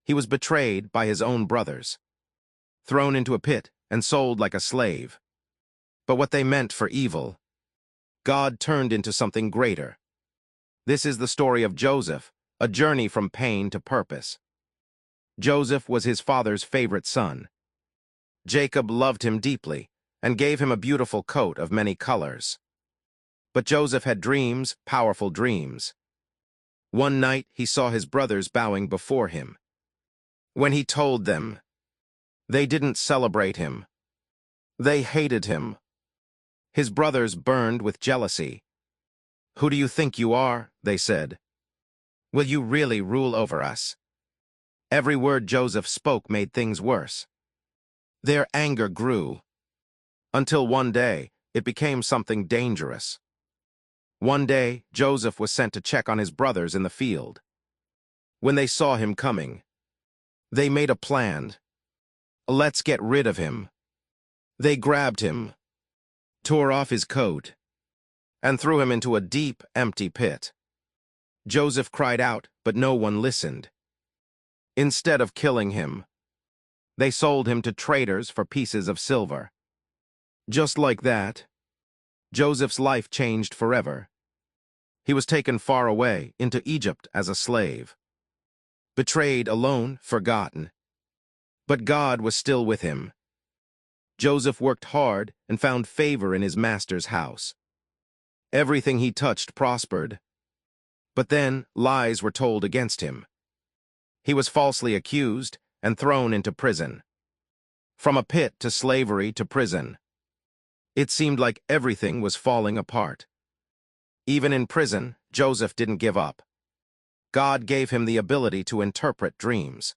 He was betrayed by his own brothers, thrown into a pit and sold like a slave. But what they meant for evil, God turned into something greater. This is the story of Joseph, a journey from pain to purpose. Joseph was his father's favorite son. Jacob loved him deeply and gave him a beautiful coat of many colors. But Joseph had dreams, powerful dreams. One night he saw his brothers bowing before him. When he told them, they didn't celebrate him. They hated him. His brothers burned with jealousy. "Who do you think you are?" they said. "Will you really rule over us?" Every word Joseph spoke made things worse. Their anger grew, until one day it became something dangerous. One day, Joseph was sent to check on his brothers in the field. When they saw him coming, they made a plan. "Let's get rid of him." They grabbed him, tore off his coat, and threw him into a deep, empty pit. Joseph cried out, but no one listened. Instead of killing him, they sold him to traders for pieces of silver. Just like that, Joseph's life changed forever. He was taken far away into Egypt as a slave, betrayed, alone, forgotten. But God was still with him. Joseph worked hard and found favor in his master's house. Everything he touched prospered. But then lies were told against him. He was falsely accused and thrown into prison. From a pit to slavery to prison. It seemed like everything was falling apart. Even in prison, Joseph didn't give up. God gave him the ability to interpret dreams.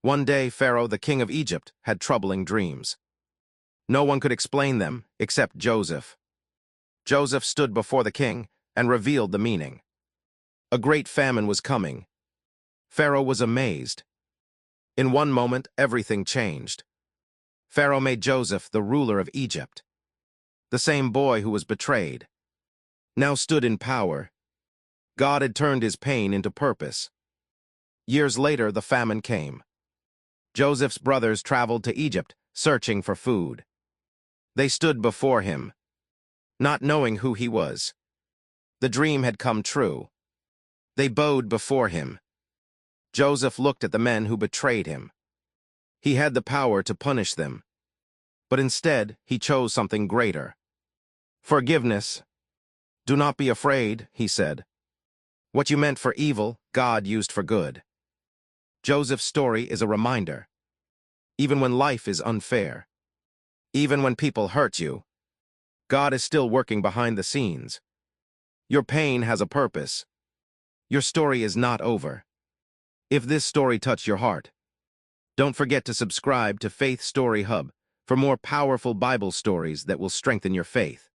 One day, Pharaoh, the king of Egypt, had troubling dreams. No one could explain them except Joseph. Joseph stood before the king and revealed the meaning. A great famine was coming. Pharaoh was amazed. In one moment, everything changed. Pharaoh made Joseph the ruler of Egypt. The same boy who was betrayed now stood in power. God had turned his pain into purpose. Years later, the famine came. Joseph's brothers traveled to Egypt, searching for food. They stood before him, not knowing who he was. The dream had come true. They bowed before him. Joseph looked at the men who betrayed him. He had the power to punish them. But instead, he chose something greater. Forgiveness. "Do not be afraid," he said. "What you meant for evil, God used for good." Joseph's story is a reminder. Even when life is unfair, even when people hurt you, God is still working behind the scenes. Your pain has a purpose. Your story is not over. If this story touched your heart, don't forget to subscribe to Faith Story Hub for more powerful Bible stories that will strengthen your faith.